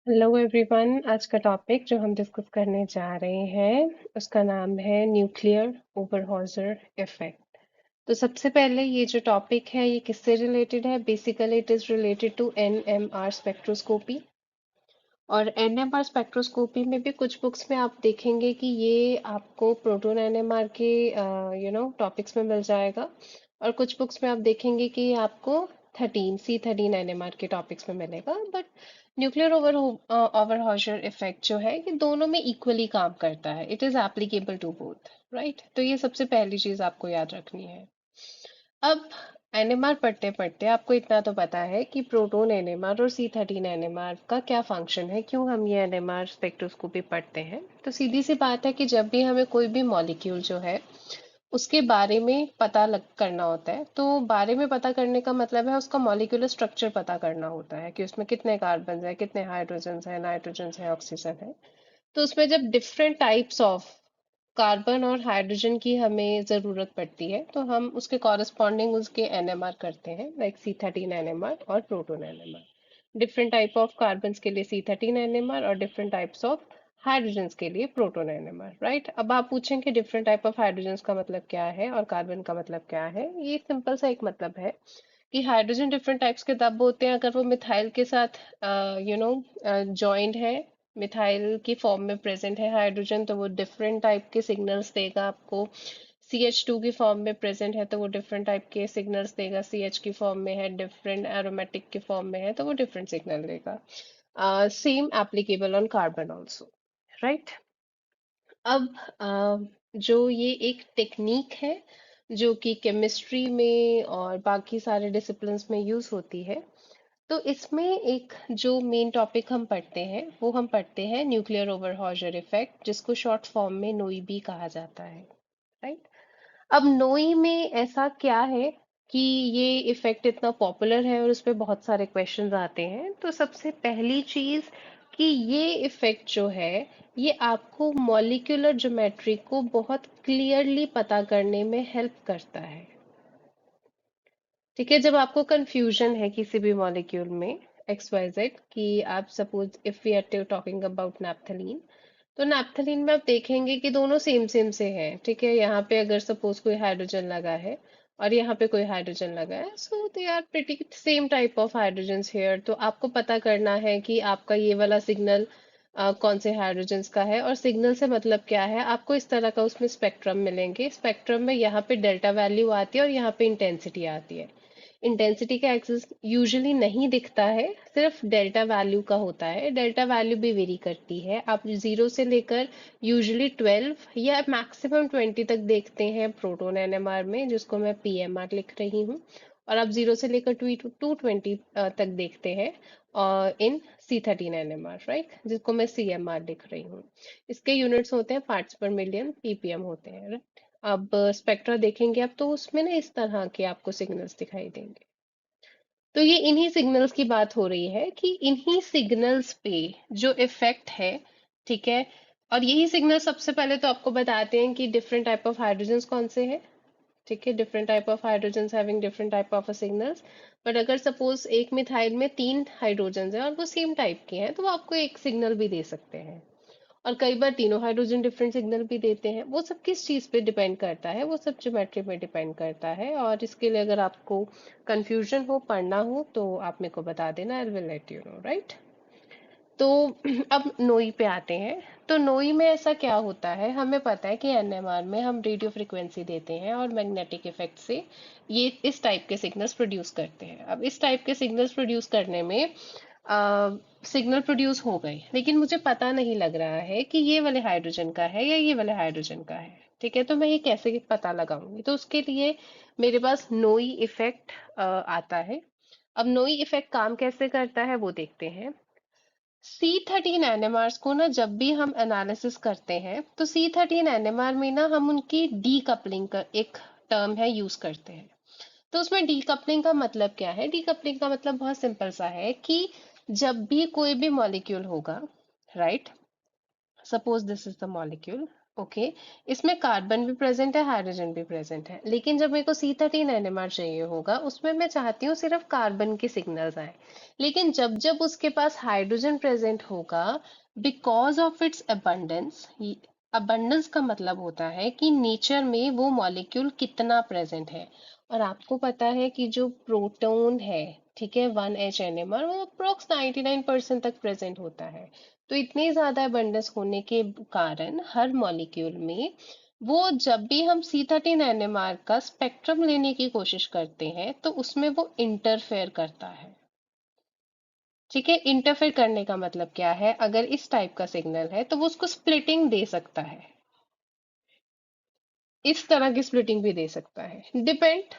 Hello everyone. आज का topic जो हम डिस्कस करने जा रहे हैं उसका नाम है न्यूक्लियर ओवरहॉजर इफेक्ट। तो सबसे पहले ये जो टॉपिक है ये किससे रिलेटेड है? Basically it is related to NMR spectroscopy. और एनएमआर स्पेक्ट्रोस्कोपी में भी कुछ बुक्स में आप देखेंगे कि ये आपको प्रोटॉन एनएमआर के टॉपिक्स में मिल जाएगा। और कुछ बुक्स में आप देखेंगे कि ये आपको 13 एनएमआर के टॉपिक्स में मिलेगा। बट न्यूक्लियर ओवरहॉजर इफेक्ट जो है ये दोनों में इक्वली काम करता है। It is applicable to both, right? तो ये सबसे पहली चीज आपको याद रखनी है। अब एनएमआर पढ़ते पढ़ते आपको इतना तो पता है कि प्रोटॉन एनएमआर और C13 एनएमआर का क्या फंक्शन है, क्यों हम ये एनएमआर स्पेक्ट्रोस्कोपी पढ़ते हैं। तो सीधी सी बात है कि जब भी हमें कोई भी मॉलिक्यूल जो है उसके बारे में पता लग करना होता है, तो बारे में पता करने का मतलब है उसका मॉलिक्यूलर स्ट्रक्चर पता करना होता है कि उसमें कितने कार्बन है, कितने हाइड्रोजन है, नाइट्रोजन है, ऑक्सीजन है। तो उसमें जब डिफरेंट टाइप्स ऑफ कार्बन और हाइड्रोजन की हमें ज़रूरत पड़ती है तो हम उसके कॉरस्पॉन्डिंग उसके एनएमआर करते हैं, लाइक C13 एनएमआर और proton NMR. Different type of carbons के लिए C13 एनएमआर और डिफरेंट टाइप्स ऑफ हाइड्रोजन्स के लिए प्रोटॉन एनएमआर, राइट? अब आप पूछेंगे डिफरेंट टाइप ऑफ हाइड्रोजन्स का मतलब क्या है और कार्बन का मतलब क्या है। ये सिंपल सा एक मतलब है कि हाइड्रोजन डिफरेंट टाइप्स के तब होते हैं अगर वो मिथाइल के साथ जॉइंड है, मिथाइल की फॉर्म में प्रेजेंट है हाइड्रोजन, तो वो डिफरेंट टाइप के सिग्नल्स देगा आपको। CH2 की फॉर्म में प्रेजेंट है तो वो डिफरेंट टाइप के सिग्नल्स देगा। CH की फॉर्म में है, डिफरेंट एरोमेटिक की फॉर्म में है, तो वो डिफरेंट सिग्नल देगा। Same applicable on carbon also, right? अब जो ये एक टेक्निक है जो कि केमिस्ट्री में और बाकी सारे डिसिप्लिन्स में यूज होती है। तो इसमें एक जो मेन टॉपिक हम पढ़ते हैं वो हम पढ़ते हैं न्यूक्लियर ओवरहॉजर इफेक्ट, जिसको शॉर्ट फॉर्म में नोई भी कहा जाता है, राइट? अब नोई में ऐसा क्या है कि ये इफेक्ट इतना पॉपुलर है और उस पे बहुत सारे क्वेश्चंस आते हैं। तो सबसे पहली चीज कि ये इफेक्ट जो है ये आपको मॉलिक्यूलर ज्योमेट्री को बहुत क्लियरली पता करने में हेल्प करता है। ठीक है, जब आपको कंफ्यूजन है किसी भी मॉलिक्यूल में XYZ, कि आप suppose if we are talking about naphthalene, तो नैप्थलीन में आप देखेंगे कि दोनों सेम सेम से हैं। ठीक है, यहाँ पे अगर सपोज कोई हाइड्रोजन लगा है और यहाँ पे कोई हाइड्रोजन लगा है, so they are pretty same type of hydrogen here. तो आपको पता करना है कि आपका ये वाला सिग्नल कौन से हाइड्रोजन्स का है। और सिग्नल से मतलब क्या है, आपको इस तरह का उसमें स्पेक्ट्रम मिलेंगे। स्पेक्ट्रम में यहाँ पे डेल्टा वैल्यू आती है और यहाँ पे इंटेंसिटी आती है। इंटेंसिटी का एक्सिस यूजुअली नहीं दिखता है, सिर्फ डेल्टा वैल्यू का होता है। डेल्टा वैल्यू भी वेरी करती है, आप 0 से लेकर यूजुअली 12 या मैक्सिमम 20 तक देखते हैं प्रोटॉन एनएमआर में, जिसको मैं PMR लिख रही हूँ। और आप 0 से लेकर 220 तक देखते हैं और इन C13 एनएमआर, राइट, जिसको मैं CMR लिख रही हूँ। इसके यूनिट्स होते हैं पार्ट्स पर मिलियन, PPM होते हैं, right? अब स्पेक्ट्रा देखेंगे आप तो उसमें ना इस तरह के आपको सिग्नल्स दिखाई देंगे। तो ये इन्हीं सिग्नल्स की बात हो रही है कि इन्हीं सिग्नल्स पे जो इफेक्ट है, ठीक है। और यही सिग्नल सबसे पहले तो आपको बताते हैं कि डिफरेंट टाइप ऑफ हाइड्रोजन्स कौन से हैं। ठीक है, different type of hydrogens having different type of signals. But अगर सपोज एक मिथाइल में 3 हाइड्रोजन्स हैं और वो सेम टाइप के हैं तो वो आपको एक सिग्नल भी दे सकते हैं। और कई बार तीनों हाइड्रोजन डिफरेंट सिग्नल भी देते हैं। वो सब किस चीज़ पे डिपेंड करता है, वो सब ज्योमेट्री पे डिपेंड करता है। और इसके लिए अगर आपको कंफ्यूजन हो, पढ़ना हो, तो आप मेरे को बता देना, I will let you know, right? तो अब नोई पे आते हैं। तो नोई में ऐसा क्या होता है, हमें पता है कि एनएमआर में हम रेडियो फ्रिक्वेंसी देते हैं और मैग्नेटिक इफेक्ट से ये इस टाइप के सिग्नल्स प्रोड्यूस करते हैं। अब इस टाइप के सिग्नल्स प्रोड्यूस करने में सिग्नल प्रोड्यूस हो गए, लेकिन मुझे पता नहीं लग रहा है कि ये वाले हाइड्रोजन का है या ये वाले हाइड्रोजन का है। ठीक है, तो मैं ये कैसे पता लगाऊंगी? तो उसके लिए मेरे पास नोई इफेक्ट आता है। अब नोई इफेक्ट काम कैसे करता है वो देखते हैं। C13 एनएमआर को ना जब भी हम एनालिसिस करते हैं तो C13 एनएमआर में ना हम उनकी डीकपलिंग का एक टर्म है यूज करते हैं। तो उसमें डीकपलिंग का मतलब क्या है? डीकपलिंग का मतलब बहुत सिंपल सा है कि जब भी कोई भी मॉलिक्यूल होगा, right, suppose this is the molecule, okay. इसमें कार्बन भी प्रेजेंट है, हाइड्रोजन भी प्रेजेंट है, लेकिन जब मेरे को C13 NMR चाहिए होगा उसमें मैं चाहती हूँ सिर्फ कार्बन के सिग्नल्स आए। लेकिन जब जब उसके पास हाइड्रोजन प्रेजेंट होगा, because of its abundance, abundance का मतलब होता है कि नेचर में वो मॉलिक्यूल कितना प्रेजेंट है। और आपको पता है कि जो प्रोटॉन है, ठीक है, 1H NMR, वो अप्रोक्स 99% तक प्रेजेंट होता है। तो इतनी ज्यादा अबंडेंस होने के कारण हर मॉलिक्यूल में वो, जब भी हम C13 NMR का स्पेक्ट्रम लेने की कोशिश करते हैं तो उसमें वो इंटरफेयर करता है। ठीक है, इंटरफेयर करने का मतलब क्या है? अगर इस टाइप का सिग्नल है तो वो उसको स्प्लिटिंग दे सकता है, इस तरह की स्प्लिटिंग भी दे सकता है, डिपेंड।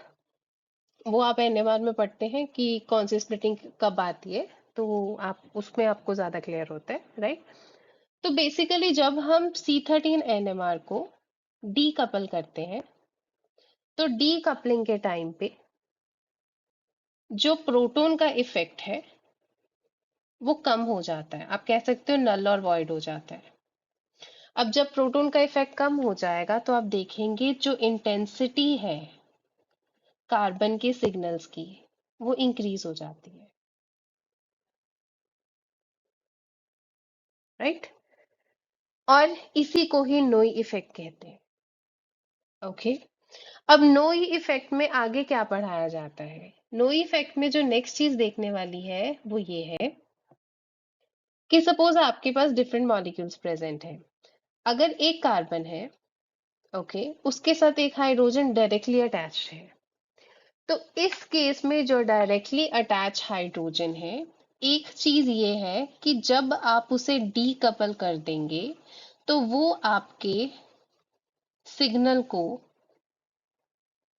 वो आप NMR में पढ़ते हैं कि कौन सी स्प्लिटिंग कब आती है, तो आप उसमें आपको ज्यादा क्लियर होता है, राइट। तो बेसिकली जब हम C13 NMR को डी कपल करते हैं तो डी कपलिंग के टाइम पे जो प्रोटॉन का इफेक्ट है वो कम हो जाता है, आप कह सकते हो नल और वॉइड हो जाता है। अब जब प्रोटॉन का इफेक्ट कम हो जाएगा तो आप देखेंगे जो इंटेंसिटी है कार्बन के सिग्नल्स की वो इंक्रीज हो जाती है, राइट। और इसी को ही नोई इफेक्ट कहते हैं। ओके। अब नोई इफेक्ट में आगे क्या पढ़ाया जाता है? नोई इफेक्ट में जो नेक्स्ट चीज देखने वाली है वो ये है कि सपोज आपके पास डिफरेंट मॉलिक्यूल्स प्रेजेंट हैं। अगर एक कार्बन है, ओके, उसके साथ एक हाइड्रोजन डायरेक्टली अटैच्ड है, तो इस केस में जो डायरेक्टली अटैच हाइड्रोजन है, एक चीज ये है कि जब आप उसे डीकपल कर देंगे तो वो आपके सिग्नल को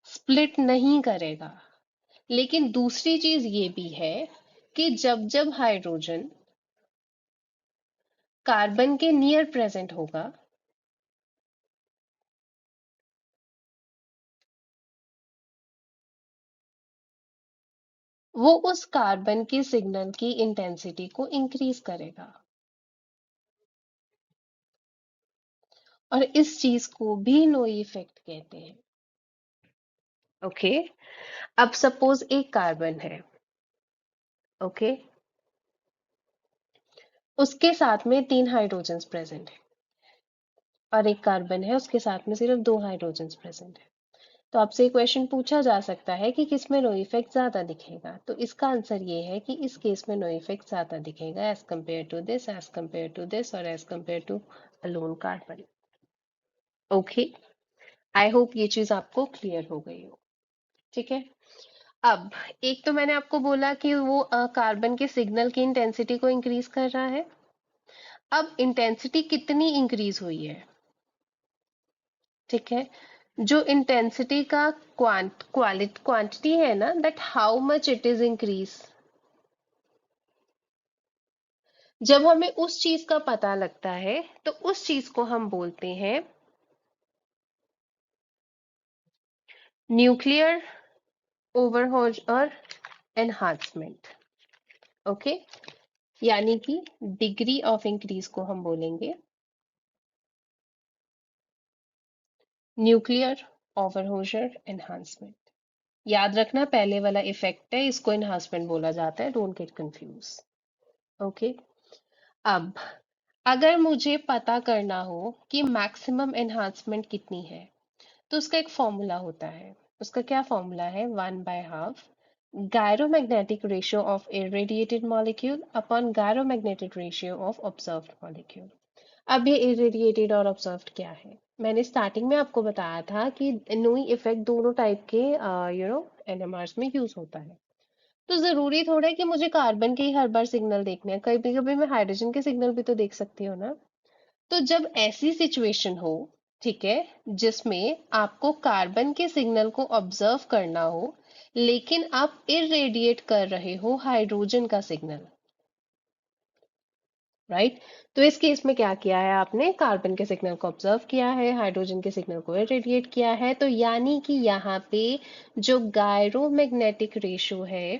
स्प्लिट नहीं करेगा। लेकिन दूसरी चीज ये भी है कि जब जब हाइड्रोजन कार्बन के नियर प्रेजेंट होगा, वो उस कार्बन के सिग्नल की इंटेंसिटी को इंक्रीज करेगा। और इस चीज को भी नोई इफेक्ट कहते हैं। ओके। अब सपोज एक कार्बन है, ओके, उसके साथ में 3 हाइड्रोजन्स प्रेजेंट है, और एक कार्बन है उसके साथ में सिर्फ 2 हाइड्रोजन्स प्रेजेंट है। तो आपसे क्वेश्चन पूछा जा सकता है कि किसमें नो इफेक्ट ज्यादा दिखेगा, तो इसका आंसर ये है कि इस केस में नो इफेक्ट ज्यादा दिखेगा as compare to this, as compare to this, और as compare to alone carbon. Okay, I hope ये चीज आपको क्लियर हो गई हो। ठीक है। अब एक तो मैंने आपको बोला कि वो कार्बन के सिग्नल की इंटेंसिटी को इंक्रीज कर रहा है। अब इंटेंसिटी कितनी इंक्रीज हुई है? ठीक है, जो इंटेंसिटी का क्वांटिटी है ना, that how much it is increase. जब हमें उस चीज का पता लगता है तो उस चीज को हम बोलते हैं न्यूक्लियर ओवरहोज और एनहांसमेंट। ओके, यानी कि डिग्री ऑफ इंक्रीज को हम बोलेंगे न्यूक्लियर ओवरहोजर एनहांसमेंट। याद रखना पहले वाला इफेक्ट है, इसको एनहांसमेंट बोला जाता है, डोंट गेट कंफ्यूज। ओके। अब अगर मुझे पता करना हो कि मैक्सिमम एनहांसमेंट कितनी है, तो उसका एक फॉर्मूला होता है। उसका क्या फॉर्मूला है? 1/2 gyromagnetic ratio of irradiated molecule upon gyromagnetic ratio of observed molecule। अब ये irradiated और observed क्या है? मैंने स्टार्टिंग में आपको बताया था कि नोई इफेक्ट दोनों टाइप के एनएमआरस में यूज होता है। तो जरूरी थोड़ा है कि मुझे कार्बन के ही हर बार सिग्नल देखने हैं, कभी कभी मैं हाइड्रोजन के सिग्नल भी तो देख सकती हूँ ना। तो जब ऐसी सिचुएशन हो, ठीक है, जिसमें आपको कार्बन के सिग्नल को ऑब्जर्व करना हो लेकिन आप इरेडिएट कर रहे हो हाइड्रोजन का सिग्नल, राइट। तो इस केस में क्या किया है आपने? कार्बन के सिग्नल को ऑब्जर्व किया है, हाइड्रोजन के सिग्नल को इरेडिएट किया है, तो यानी कि यहाँ पे जो गायरोमैग्नेटिक रेशो है,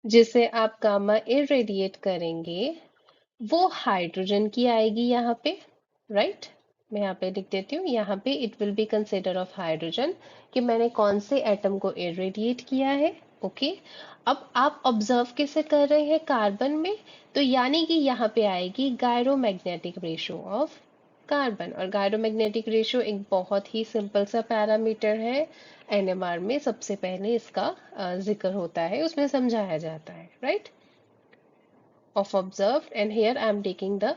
जिसे आप गामा इरेडिएट करेंगे, वो हाइड्रोजन की आएगी यहाँ पे, राइट। मैं यहाँ पे लिख देती हूँ, यहाँ पे it will be consider of hydrogen कि मैंने कौन से एटम को इरेडिएट किया है। ओके, अब आप ऑब्जर्व कैसे कर रहे हैं कार्बन में, तो यानी कि यहाँ पे आएगी गायरोमैग्नेटिक रेशियो ऑफ कार्बन, और गायरोमैग्नेटिक रेशियो एक बहुत ही सिंपल सा पैरामीटर है। एनएमआर में सबसे पहले इसका जिक्र होता है, उसमें समझाया जाता है, right, of observed, and here I am taking the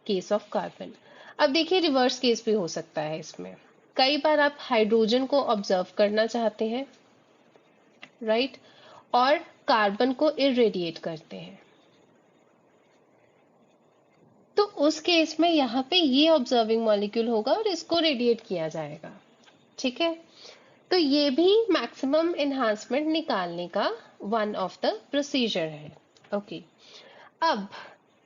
case of carbon। अब देखिए रिवर्स केस भी हो सकता है इसमें। कई बार आप हाइड्रोजन को ऑब्जर्व करना चाहते हैं, राइट, और कार्बन को इरेडिएट करते हैं, तो उस केस में यहाँ पे ये ऑब्जर्विंग मॉलिक्यूल होगा और इसको रेडिएट किया जाएगा। ठीक है, तो ये भी मैक्सिमम एनहांसमेंट निकालने का वन ऑफ द प्रोसीजर है। ओके, अब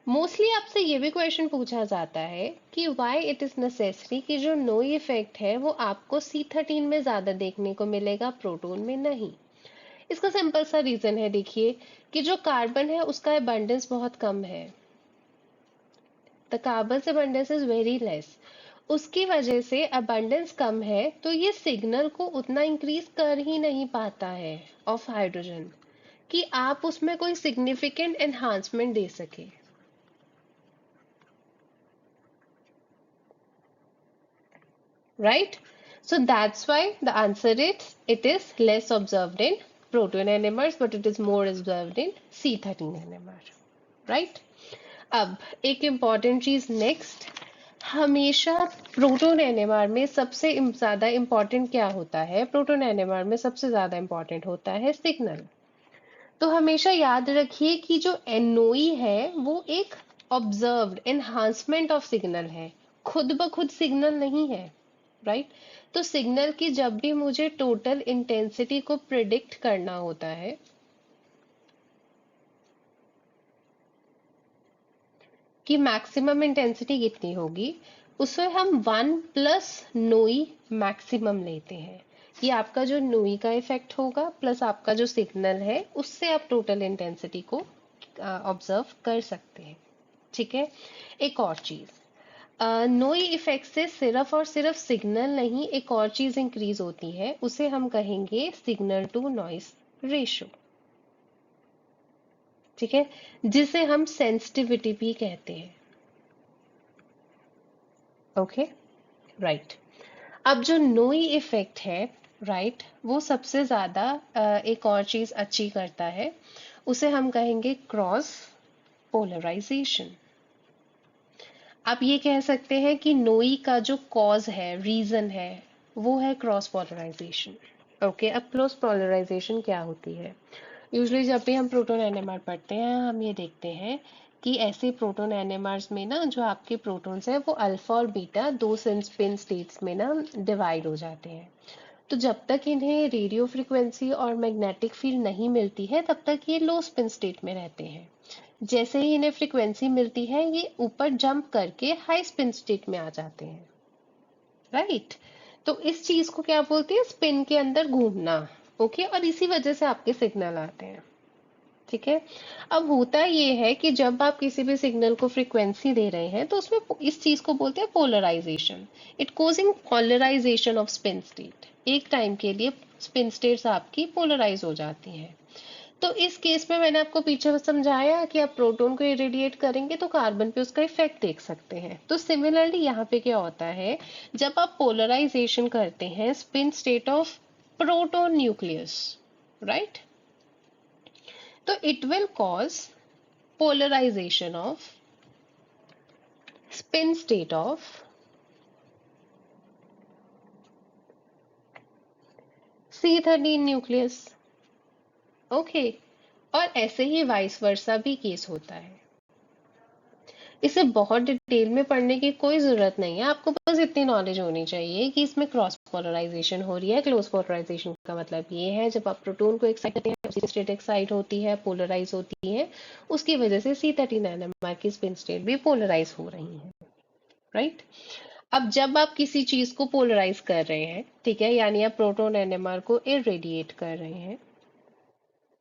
मोस्टली आपसे ये भी क्वेश्चन पूछा जाता है कि व्हाई इट इज नेसेसरी कि जो नोई इफेक्ट है वो आपको C13 में ज्यादा देखने को मिलेगा, प्रोटॉन में नहीं। इसका सिंपल सा रीजन है, देखिए कि जो कार्बन है उसका अबंडेंस बहुत कम है, the carbon abundance is very less. उसकी वजह से अबंडेंस कम है, तो ये सिग्नल को उतना इंक्रीज कर ही नहीं पाता है ऑफ हाइड्रोजन कि आप उसमें कोई सिग्निफिकेंट एनहांसमेंट दे सके। Right? So that's why the answer is it is less observed in proton NMRs, but it is more observed in C13 NMR. Right? अब एक इम्पॉर्टेंट चीज नेक्स्ट, हमेशा प्रोटॉन एनएमआर में सबसे ज्यादा इम्पॉर्टेंट क्या होता है, प्रोटॉन एनएमआर में सबसे ज्यादा इम्पॉर्टेंट होता है सिग्नल। तो हमेशा याद रखिए कि जो एनओई है वो एक ऑब्जर्व्ड एनहांसमेंट ऑफ सिग्नल है, खुद ब खुद सिग्नल नहीं है, राइट। तो सिग्नल की जब भी मुझे टोटल इंटेंसिटी को प्रिडिक्ट करना होता है, कि मैक्सिमम इंटेंसिटी कितनी होगी, उसमें हम 1 प्लस नोई मैक्सिमम लेते हैं। ये आपका जो नोई का इफेक्ट होगा प्लस आपका जो सिग्नल है, उससे आप टोटल इंटेंसिटी को ऑब्जर्व कर सकते हैं। ठीक है, एक और चीज, नोई इफेक्ट से सिर्फ और सिर्फ सिग्नल नहीं, एक और चीज इंक्रीज होती है, उसे हम कहेंगे सिग्नल टू नॉइस रेशियो। ठीक है, जिसे हम सेंसिटिविटी भी कहते हैं। Okay, right. अब जो नोई इफेक्ट है, राइट, वो सबसे ज्यादा एक और चीज अच्छी करता है, उसे हम कहेंगे क्रॉस पोलराइजेशन। आप ये कह सकते हैं कि नोई का जो कॉज है, रीजन है, वो है क्रॉस पोलराइजेशन। ओके, अब क्रॉस पोलराइजेशन क्या होती है? यूजुअली जब भी हम प्रोटॉन एनएमआर पढ़ते हैं, हम ये देखते हैं कि ऐसे प्रोटॉन एनएमआर्स में ना जो आपके प्रोटॉन्स हैं वो अल्फा और बीटा दो स्पिन स्टेट्स में ना डिवाइड हो जाते हैं। तो जब तक इन्हें रेडियो फ्रिक्वेंसी और मैग्नेटिक फील्ड नहीं मिलती है, तब तक ये लो स्पिन स्टेट में रहते हैं। जैसे ही इन्हें फ्रिक्वेंसी मिलती है, ये ऊपर जंप करके हाई स्पिन स्टेट में आ जाते हैं, राइट। तो इस चीज को क्या बोलते हैं, स्पिन के अंदर घूमना। ओके, और इसी वजह से आपके सिग्नल आते हैं। ठीक है, अब होता ये है कि जब आप किसी भी सिग्नल को फ्रीक्वेंसी दे रहे हैं, तो उसमें इस चीज को बोलते हैं polarisation. It causing polarisation of spin state. एक टाइम के लिए स्पिन स्टेट्स आपकी पोलराइज हो जाती हैं। तो इस केस में मैंने आपको पीछे समझाया कि आप प्रोटॉन को इरेडिएट करेंगे तो कार्बन पे उसका इफेक्ट देख सकते हैं। तो सिमिलरली यहाँ पे क्या होता है, जब आप पोलराइजेशन करते हैं spin state of proton nucleus, right, तो it will cause polarization of spin state of C13 nucleus. Okay, और ऐसे ही वाइस वर्सा भी केस होता है। इसे बहुत डिटेल में पढ़ने की कोई जरूरत नहीं है, आपको बस इतनी नॉलेज होनी चाहिए कि इसमें क्रॉस पोलराइजेशन हो रही है। क्लोज पोलराइजेशन का मतलब ये है जब आप प्रोटॉन को एक्साइट करते हैं, उसकी स्टेट एक्साइट होती है, पोलराइज होती है, उसकी वजह से C13 एनएमआर की स्पिन स्टेट भी पोलराइज हो रही है, राइट। अब जब आप किसी चीज को पोलराइज कर रहे हैं, ठीक है, यानी आप प्रोटॉन एनएमआर को इरेडिएट कर रहे हैं,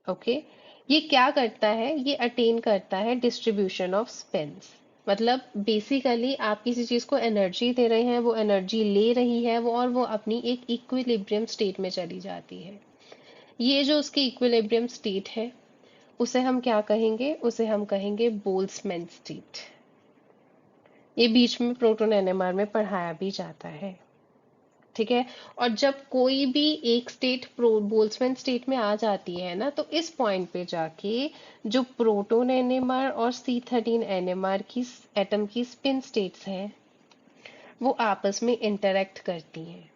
ओके, ये क्या करता है, ये अटेन करता है डिस्ट्रीब्यूशन ऑफ स्पिन्स। मतलब बेसिकली आप किसी चीज को एनर्जी दे रहे हैं, वो एनर्जी ले रही है वो, और वो अपनी एक इक्विलिब्रियम स्टेट में चली जाती है। ये जो उसकी इक्विलिब्रियम स्टेट है, उसे हम क्या कहेंगे, उसे हम कहेंगे बोल्ट्जमैन स्टेट। ये बीच में प्रोटोन एनएमआर में पढ़ाया भी जाता है। ठीक है। और जब कोई भी एक स्टेट बोल्ट्जमैन स्टेट में आ जाती है ना, तो इस पॉइंट पे जाके जो प्रोटोन एनएमआर और C13 एनएमआर की एटम की स्पिन स्टेट्स हैं, वो आपस में इंटरेक्ट करती हैं।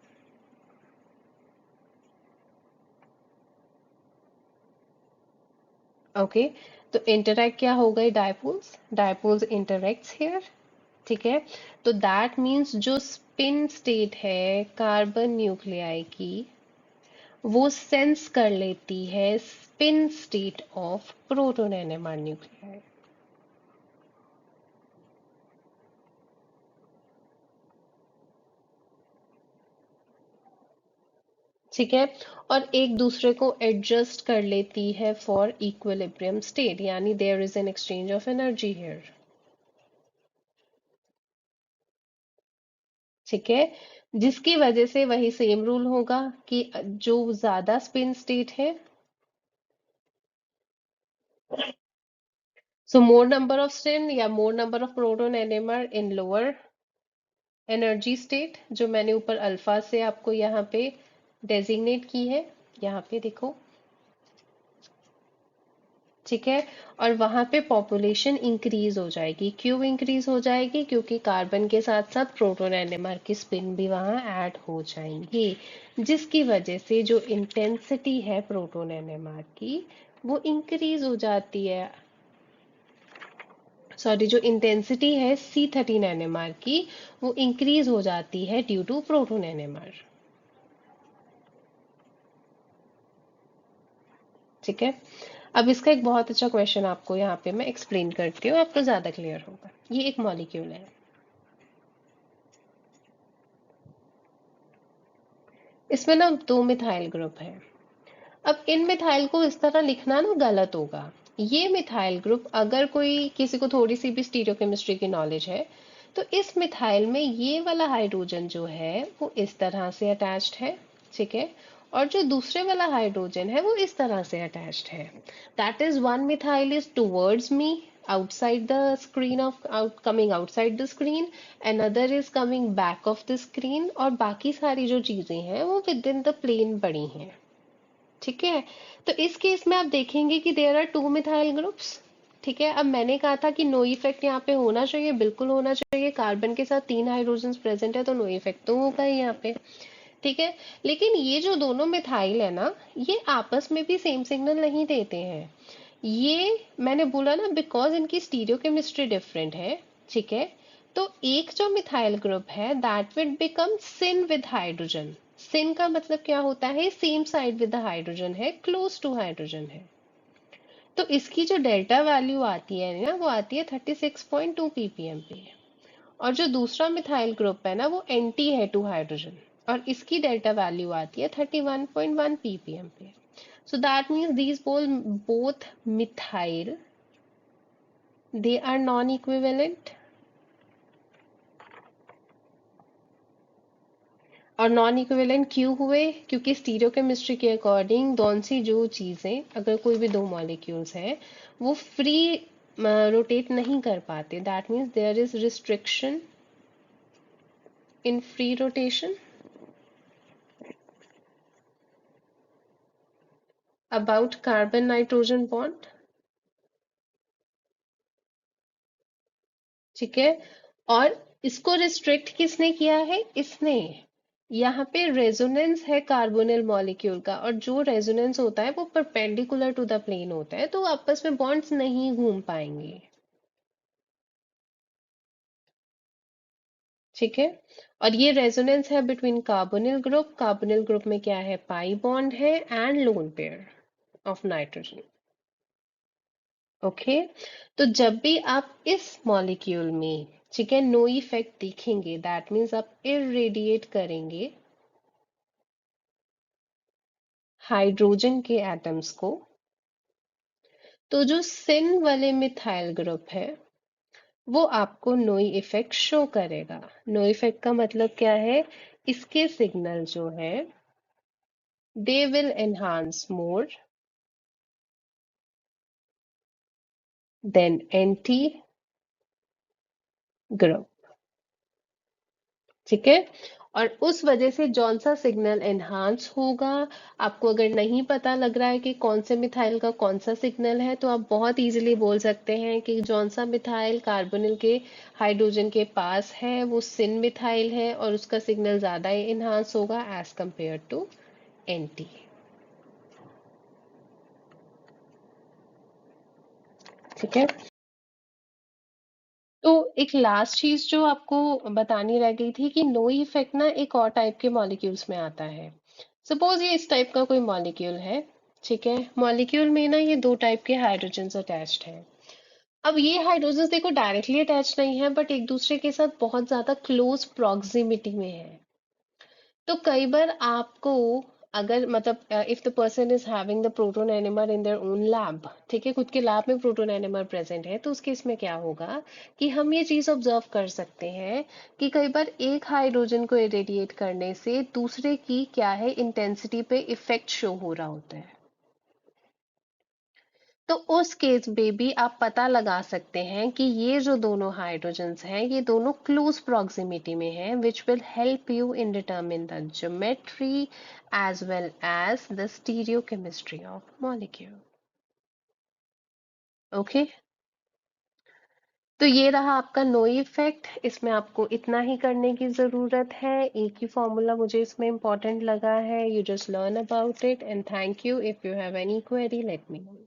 ओके। तो इंटरेक्ट क्या हो गए, डायपोल्स, डायपोल्स इंटरेक्ट्स हियर। ठीक है। तो दैट मीन्स जो स्पिन स्टेट है कार्बन न्यूक्लियाई की, वो सेंस कर लेती है spin state of proton NMR nuclei. ठीक है। और एक दूसरे को एडजस्ट कर लेती है फॉर इक्विलिब्रियम स्टेट, यानी there is an exchange of energy here. ठीक है। जिसकी वजह से वही सेम रूल होगा कि जो ज्यादा स्पिन स्टेट है, सो मोर नंबर ऑफ स्पिन या मोर number of proton NMR in lower energy state, जो मैंने ऊपर अल्फा से आपको यहाँ पे डेजिग्नेट की है, यहाँ पे देखो। ठीक है। और वहां पे पॉपुलेशन इंक्रीज हो जाएगी। क्यों इंक्रीज हो जाएगी, क्योंकि कार्बन के साथ साथ प्रोटॉन एनएमआर की स्पिन भी वहां ऐड हो जाएंगे, जिसकी वजह से जो इंटेंसिटी है प्रोटॉन एनएमआर की, वो इंक्रीज हो जाती है। सॉरी, जो इंटेंसिटी है C13 एनएमआर की, वो इंक्रीज हो जाती है ड्यू टू प्रोटॉन एनएमआर। ठीक है। अब इसका एक बहुत अच्छा क्वेश्चन आपको यहाँ पे मैं एक्सप्लेन करती हूँ, आपको ज्यादा क्लियर होगा। ये एक मॉलिक्यूल है, इसमें ना दो मिथाइल ग्रुप है। अब इन मिथाइल को इस तरह लिखना ना गलत होगा। ये मिथाइल ग्रुप, अगर कोई किसी को थोड़ी सी भी स्टीरियोकेमिस्ट्री की नॉलेज है, तो इस मिथाइल में ये वाला हाइड्रोजन जो है वो इस तरह से अटैच्ड है। ठीक है। और जो दूसरे वाला हाइड्रोजन है वो इस तरह से अटैच्ड है। That is one methyl is towards me outside the screen of out coming outside the screen, another is coming back of the screen, और बाकी सारी जो चीजें हैं वो विद इन द प्लेन पड़ी हैं। ठीक है। तो इस केस में आप देखेंगे कि there are two methyl groups. ठीक है। अब मैंने कहा था कि नो इफेक्ट यहाँ पे होना चाहिए, बिल्कुल होना चाहिए। कार्बन के साथ 3 हाइड्रोजन प्रेजेंट है, तो नो इफेक्ट तो होगा ही यहाँ पे। ठीक है। लेकिन ये जो दोनों मिथाइल है ना, ये आपस में भी सेम सिग्नल नहीं देते हैं। ये मैंने बोला ना, बिकॉज इनकी स्टीरियोकेमिस्ट्री डिफरेंट है। ठीक है। तो एक जो मिथाइल ग्रुप है that will become syn with hydrogen. Syn का मतलब क्या होता है, same side with the hydrogen है, क्लोज टू हाइड्रोजन है। तो इसकी जो डेल्टा वैल्यू आती है ना, वो आती है 36.2 ppm पे। और जो दूसरा मिथाइल ग्रुप है ना, वो एंटी है टू हाइड्रोजन, और इसकी डेल्टा वैल्यू आती है 31.1 ppm पे। So that means these both methyl, they are non-equivalent। और नॉन इक्विवेलेंट क्यों हुए, क्योंकि स्टीरियोकेमिस्ट्री के अकॉर्डिंग कौन सी जो चीजें, अगर कोई भी दो मॉलिक्यूल्स हैं, वो फ्री रोटेट नहीं कर पाते, that means there is restriction in free rotation about carbon nitrogen bond. ठीक है। और इसको रिस्ट्रिक्ट किसने किया है, इसने। यहाँ पे रेजोनेंस है कार्बोनिल मॉलिक्यूल का, और जो रेजोनेंस होता है वो परपेंडिकुलर टू द प्लेन होता है, तो आपस में बॉन्ड्स नहीं घूम पाएंगे। ठीक है। और ये रेजोनेंस है between carbonyl group, carbonyl group में क्या है, पाई बॉन्ड है and lone pair of nitrogen. Okay. तो जब भी आप इस मॉलिक्यूल में, ठीक है, नो इफेक्ट देखेंगे, दैट मीन्स आप इरेडिएट करेंगे हाइड्रोजन के एटम्स को तो जो सिन वाले मिथाइल ग्रुप है वो आपको नोई इफेक्ट शो करेगा। नोई इफेक्ट का मतलब क्या है? इसके सिग्नल जो है they will enhance more than anti group. ठीक है, और उस वजह से जौन सा सिग्नल एनहांस होगा, आपको अगर नहीं पता लग रहा है कि कौन से मिथाइल का कौन सा सिग्नल है, तो आप बहुत इजीली बोल सकते हैं कि जौन सा मिथाइल कार्बोनिल के हाइड्रोजन के पास है वो सिन मिथाइल है और उसका सिग्नल ज्यादा एनहांस होगा एज कंपेयर टू एंटी। ठीक है, तो एक लास्ट चीज जो आपको बतानी रह गई थी कि नोई इफेक्ट ना एक और टाइप के मॉलिक्यूल्स में आता है। सपोज ये इस टाइप का कोई मॉलिक्यूल है। ठीक है, मॉलिक्यूल में ना ये दो टाइप के हाइड्रोजन्स अटैच्ड हैं। अब ये हाइड्रोजन्स देखो डायरेक्टली अटैच नहीं है बट एक दूसरे के साथ बहुत ज्यादा क्लोज प्रॉक्सिमिटी में है। तो कई बार आपको अगर मतलब if the person is having the proton anomer in their own lab, ठीक है, खुद के लैब में प्रोटोन एनोमर प्रेजेंट है, तो उस केस में क्या होगा कि हम ये चीज ऑब्जर्व कर सकते हैं कि कई बार एक हाइड्रोजन को इरेडिएट करने से दूसरे की क्या है इंटेंसिटी पे इफेक्ट शो हो रहा होता है। तो उस केस में भी आप पता लगा सकते हैं कि ये जो दोनों हाइड्रोजन्स हैं ये दोनों क्लोज प्रॉक्सिमिटी में हैं, which will help you in determine the geometry as well as the stereochemistry of molecule. Okay, तो ये रहा आपका नोई इफेक्ट। इसमें आपको इतना ही करने की जरूरत है, एक ही फॉर्मूला मुझे इसमें इंपॉर्टेंट लगा है। You just learn about it and thank you. If you have any query let me know.